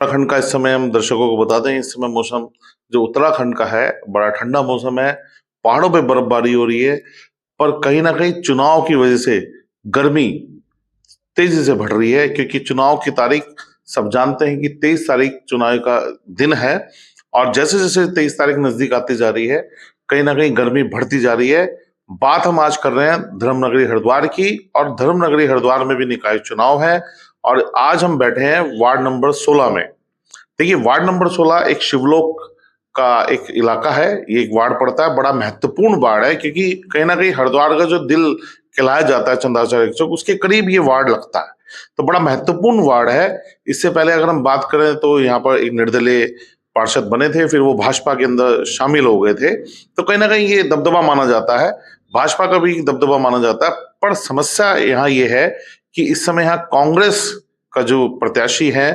उत्तराखंड का इस समय हम दर्शकों को बता दें, इस समय मौसम जो उत्तराखंड का है बड़ा ठंडा मौसम है। पहाड़ों पे बर्फबारी हो रही है, पर कहीं ना कहीं चुनाव की वजह से गर्मी तेजी से बढ़ रही है, क्योंकि चुनाव की तारीख सब जानते हैं कि 23 तारीख चुनाव का दिन है। और जैसे जैसे 23 तारीख नजदीक आती जा रही है, कहीं ना कहीं गर्मी बढ़ती जा रही है। बात हम आज कर रहे हैं धर्मनगरी हरिद्वार की, और धर्मनगरी हरिद्वार में भी निकाय चुनाव है। और आज हम बैठे हैं वार्ड नंबर 16 में। देखिए, वार्ड नंबर 16 एक शिवलोक का एक इलाका है। ये एक वार्ड पड़ता है, बड़ा महत्वपूर्ण वार्ड है, क्योंकि कहीं ना कहीं हरिद्वार का जो दिल कहलाया जाता है चंद्राचार्य चौक, उसके करीब ये वार्ड लगता है। तो बड़ा महत्वपूर्ण वार्ड है। इससे पहले अगर हम बात करें तो यहाँ पर एक निर्दलीय पार्षद बने थे, फिर वो भाजपा के अंदर शामिल हो गए थे। तो कहीं ना कहीं ये दबदबा माना जाता है, भाजपा का भी दबदबा माना जाता है। पर समस्या यहाँ ये है कि इस समय यहाँ कांग्रेस का जो प्रत्याशी है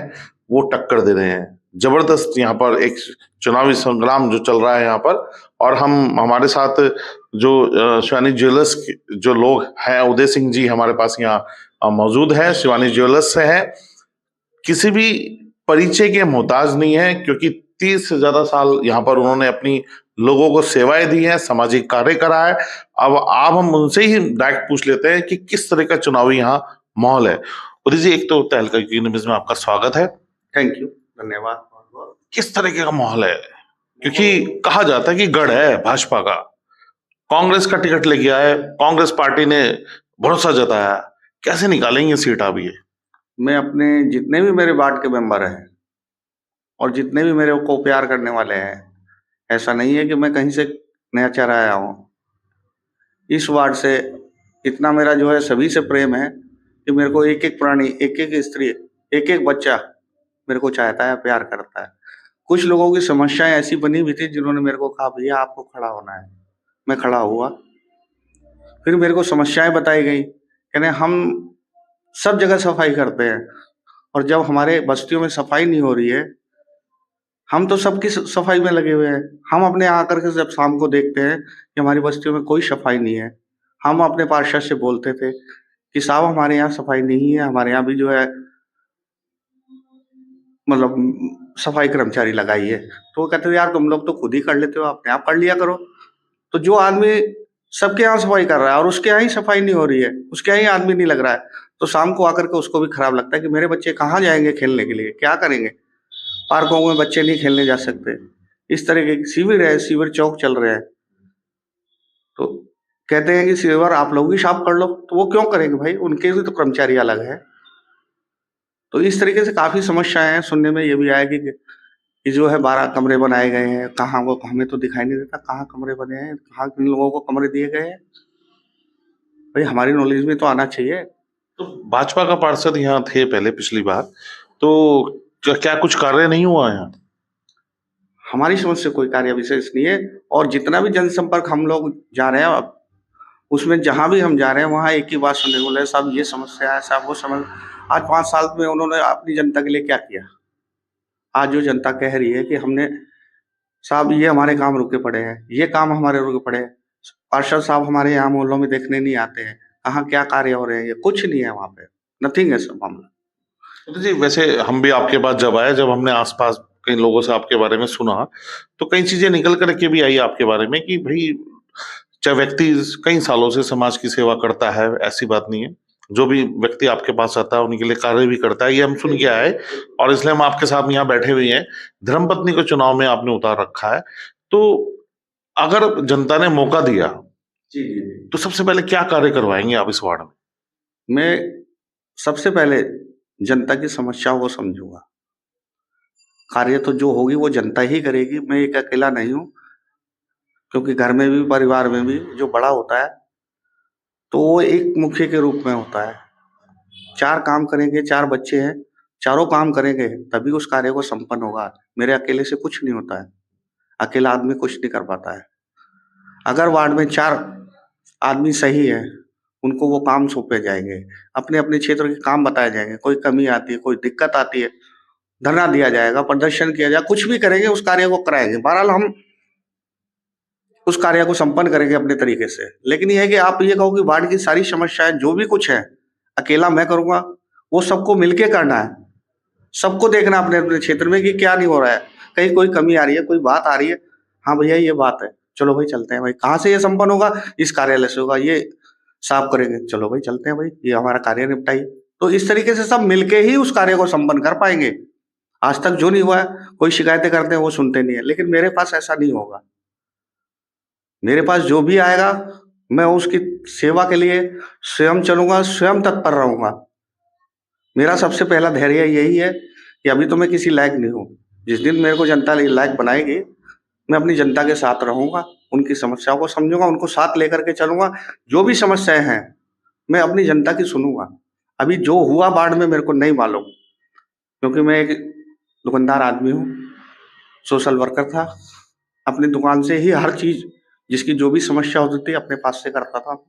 वो टक्कर दे रहे हैं। जबरदस्त यहाँ पर एक चुनावी संग्राम जो चल रहा है यहाँ पर। और हम हमारे साथ जो शिवानी ज्वेलर्स के जो लोग हैं, उदय सिंह जी हमारे पास यहाँ मौजूद है, शिवानी ज्वेलर्स से हैं। किसी भी परिचय के मोहताज नहीं है, क्योंकि 30 से ज्यादा साल यहाँ पर उन्होंने अपनी लोगों को सेवाएं दी हैं, सामाजिक कार्य करा है। अब हम उनसे ही डायरेक्ट पूछ लेते हैं कि किस तरह का चुनावी यहाँ माहौल है। उदय जी, एक तो तहलका न्यूज़ में आपका स्वागत है। थैंक यू, धन्यवाद बहुत बहुत। किस तरीके का माहौल है, क्योंकि कहा जाता है कि गढ़ है भाजपा का, कांग्रेस का टिकट लेके आए, कांग्रेस पार्टी ने भरोसा जताया, कैसे निकालेंगे सीट आप ये? मैं अपने जितने भी मेरे वार्ड के मेंबर हैं और जितने भी मेरे को प्यार करने वाले हैं, ऐसा नहीं है कि मैं कहीं से नया चरा आया हूँ। इस वार्ड से इतना मेरा जो है सभी से प्रेम है कि मेरे को एक एक प्राणी, एक एक स्त्री, एक एक बच्चा मेरे को चाहता है, प्यार करता है। कुछ लोगों की समस्याएं ऐसी बनी हुई थी जिन्होंने मेरे को कहा भैया आपको खड़ा होना है। मैं खड़ा हुआ, फिर मेरे को समस्याएं बताई गई, कहने हम सब जगह सफाई करते हैं और जब हमारे बस्तियों में सफाई नहीं हो रही है, हम तो सबकी सफाई में लगे हुए हैं। हम अपने आकर के जब शाम को देखते हैं कि हमारी बस्तियों में कोई सफाई नहीं है, हम अपने पार्षद से बोलते थे कि साहब हमारे यहाँ सफाई नहीं है, हमारे यहाँ भी जो है मतलब सफाई कर्मचारी लगाइए। तो वो कहते थे यार तुम लोग तो खुद ही कर लेते हो, अपने आप कर लिया करो। तो जो आदमी सबके यहाँ सफाई कर रहा है और उसके यहाँ ही सफाई नहीं हो रही है, उसके यहाँ ही आदमी नहीं लग रहा है, तो शाम को आकर के उसको भी खराब लगता है कि मेरे बच्चे कहाँ जाएंगे खेलने के लिए, क्या करेंगे। पार्कों में बच्चे नहीं खेलने जा सकते। इस तरह के शिविर है, शिविर चौक चल रहे हैं, तो कहते हैं कि शिविर आप लोग ही साफ कर लो। तो वो क्यों करेंगे भाई, उनके भी तो कर्मचारी अलग है। तो इस तरीके से काफी समस्याएं हैं। सुनने में ये भी आया कि जो है 12 कमरे बनाए गए हैं, कहाँ वो हमें तो दिखाई नहीं देता कहाँ कमरे बने हैं, कहाँ किन लोगों को कमरे दिए गए हैं। भाई हमारी नॉलेज में तो आना चाहिए। तो भाजपा का पार्षद यहाँ थे पहले पिछली बार, तो क्या कुछ कार्य नहीं हुआ यहाँ? हमारी समझ से कोई कार्य विशेष नहीं है। और जितना भी जनसंपर्क हम लोग जा रहे हैं, उसमें जहां भी हम जा रहे हैं वहां एक ही बात सुनने को मिले, साहब ये समस्या है, साहब वो समझ। आज 5 साल में उन्होंने अपनी जनता के लिए क्या किया? आज जो जनता कह रही है कि हमने साहब ये हमारे काम रुके पड़े हैं, ये काम हमारे रुके पड़े हैं, पार्षद साहब हमारे यहाँ मोहल्लों में देखने नहीं आते हैं, कहाँ क्या कार्य हो रहे हैं, ये कुछ नहीं है वहाँ पे, नथिंग है सब मामला। तो जी, वैसे हम भी आपके पास जब आए, जब हमने आसपास कई लोगों से आपके बारे में सुना, तो कई चीजें निकल करके भी आई आपके बारे में कि भाई, चाहे व्यक्ति कई सालों से समाज की सेवा करता है, ऐसी बात नहीं है, जो भी व्यक्ति आपके पास आता है उनके लिए कार्य भी करता है, ये हम सुन के आए। और इसलिए हम आपके साथ यहाँ बैठे हुए हैं। धर्मपत्नी को चुनाव में आपने उतार रखा है, तो अगर जनता ने मौका दिया जी जी जी। तो सबसे पहले क्या कार्य करवाएंगे आप इस वार्ड में? मैं सबसे पहले जनता की समस्याओं को समझूंगा। कार्य तो जो होगी वो जनता ही करेगी, मैं एक अकेला नहीं हूँ। क्योंकि घर में भी, परिवार में भी जो बड़ा होता है तो वो एक मुखिया के रूप में होता है। 4 काम करेंगे, 4 बच्चे हैं, चारों काम करेंगे तभी उस कार्य को संपन्न होगा। मेरे अकेले से कुछ नहीं होता है, अकेला आदमी कुछ नहीं कर पाता है। अगर वार्ड में 4 आदमी सही है, उनको वो काम सौंपे जाएंगे, अपने अपने क्षेत्र के काम बताए जाएंगे, कोई कमी आती है, कोई दिक्कत आती है, धरना दिया जाएगा, प्रदर्शन किया जाएगा, कुछ भी करेंगे, उस कार्य को कराएंगे। बहरहाल हम उस कार्य को संपन्न करेंगे अपने तरीके से। लेकिन यह है कि आप ये कहो कि वार्ड की सारी समस्याएं जो भी कुछ है अकेला मैं करूंगा, वो सबको मिलके करना है। सबको देखना अपने अपने क्षेत्र में कि क्या नहीं हो रहा है, कहीं कोई कमी आ रही है, कोई बात आ रही है, हाँ भैया ये बात है, चलो भाई चलते हैं भाई, कहाँ से ये संपन्न होगा, इस कार्यालय से होगा, ये साफ करेंगे, चलो भाई चलते हैं भाई, ये हमारा कार्य निपटाइए। तो इस तरीके से सब मिलके ही उस कार्य को संपन्न कर पाएंगे। आज तक जो नहीं हुआ है, कोई शिकायतें करते हैं वो सुनते नहीं है, लेकिन मेरे पास ऐसा नहीं होगा। मेरे पास जो भी आएगा मैं उसकी सेवा के लिए स्वयं चलूंगा, स्वयं तत्पर रहूंगा। मेरा सबसे पहला धैर्य यही है कि अभी तो मैं किसी लायक नहीं हूँ। जिस दिन मेरे को जनता लायक बनाएगी, मैं अपनी जनता के साथ रहूंगा, उनकी समस्याओं को समझूंगा, उनको साथ लेकर के चलूंगा। जो भी समस्याएं हैं मैं अपनी जनता की सुनूंगा। अभी जो हुआ बाढ़ में मेरे को नहीं मालूम, क्योंकि मैं एक दुकानदार आदमी हूँ, सोशल वर्कर था। अपनी दुकान से ही हर चीज, जिसकी जो भी समस्या होती थी अपने पास से करता था।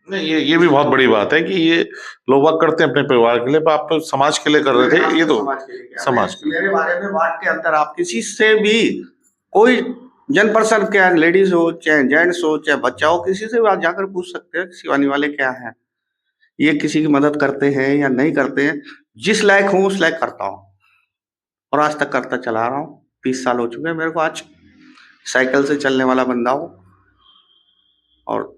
नहीं, ये भी बहुत बड़ी बात है कि ये लोग बाग करते हैं अपने परिवार के लिए, पर आप तो समाज के लिए कर रहे थे। ये तो समाज के लिए। मेरे बारे में वार्ड के अंदर आप किसी से भी, कोई जन पर्सन, क्या लेडीज हो चाहे जेंट्स हो चाहे बच्चा हो, किसी से भी आप जाकर पूछ सकते हैं शिवानी वाले क्या है, ये किसी की मदद करते हैं या नहीं करते हैं। जिस लायक हूँ उस लायक करता हूँ, और आज तक करता चला रहा हूँ। 30 साल हो चुके हैं मेरे को। आज साइकिल से चलने वाला बंदा हूँ, और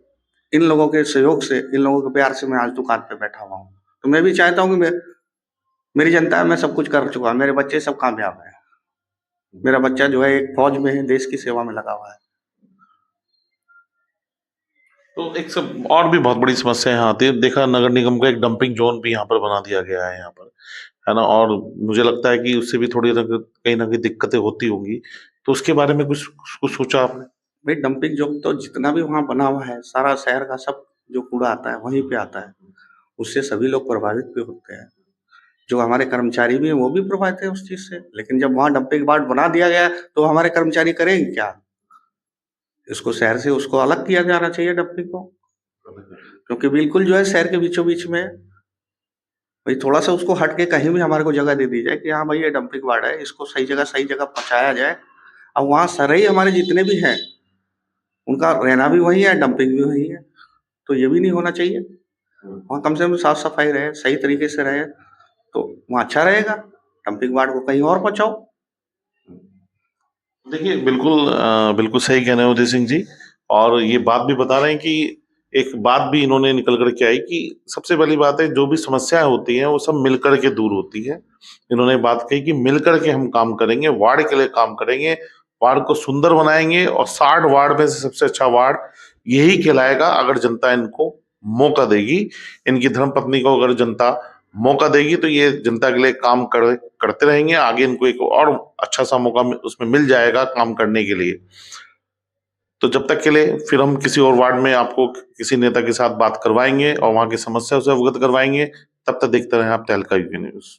इन लोगों के सहयोग से, इन लोगों के प्यार से मैं आज दुकान पे बैठा हुआ हूँ। तो मैं भी चाहता हूँ कि मेरी जनता है, मैं सब कुछ कर चुका, मेरे बच्चे सब कामयाब हैं। मेरा बच्चा जो है एक फौज में है, देश की सेवा में लगा हुआ है। तो एक सब और भी बहुत बड़ी समस्या यहाँ आती है। देखा, नगर निगम का एक डंपिंग जोन भी यहाँ पर बना दिया गया है यहाँ पर, है ना। और मुझे लगता है कि उससे भी थोड़ी कहीं ना कहीं दिक्कतें होती होंगी। तो उसके बारे में कुछ कुछ सोचा आपने? भाई डंपिंग जोन तो जितना भी वहाँ बना हुआ है, सारा शहर का सब जो कूड़ा आता है वहीं पे आता है। उससे सभी लोग प्रभावित भी होते हैं। जो हमारे कर्मचारी भी हैं वो भी प्रभावित है उस चीज से। लेकिन जब वहाँ डंपिंग यार्ड बना दिया गया तो हमारे कर्मचारी करेंगे क्या? इसको शहर से उसको अलग किया जाना चाहिए डंपिंग को, क्योंकि बिल्कुल जो है शहर के बीचों बीच में। भाई थोड़ा सा उसको हट के कहीं भी हमारे को जगह दे दी जाए कि हाँ भाई ये डंपिंग यार्ड है, इसको सही जगह पहुंचाया जाए। अब वहाँ सारे हमारे जितने भी हैं उनका रहना भी वही है, डंपिंग भी वही है। तो ये भी नहीं होना चाहिए। वहाँ कम से कम साफ सफाई रहे, सही तरीके से रहे, तो वहाँ अच्छा रहेगा। डंपिंग यार्ड को कहीं और पहुंचाओ। देखिए, बिल्कुल सही कह रहे हैं उदय सिंह जी। और ये बात भी बता रहे हैं कि एक बात भी इन्होंने निकल कर के आई कि सबसे पहली बात है, जो भी समस्याएं होती हैं वो सब मिलकर के दूर होती है। इन्होंने बात कही कि मिलकर के हम काम करेंगे, वार्ड के लिए काम करेंगे, वार्ड को सुंदर बनाएंगे, और 60 वार्ड में से सबसे अच्छा वार्ड यही कहलाएगा अगर जनता इनको मौका देगी। इनकी धर्मपत्नी को अगर जनता मौका देगी तो ये जनता के लिए काम करते रहेंगे। आगे इनको एक और अच्छा सा मौका उसमें मिल जाएगा काम करने के लिए। तो जब तक के लिए फिर हम किसी और वार्ड में आपको किसी नेता के साथ बात करवाएंगे और वहां की समस्या से अवगत करवाएंगे। तब तक देखते रहें आप तहलका यूके न्यूज।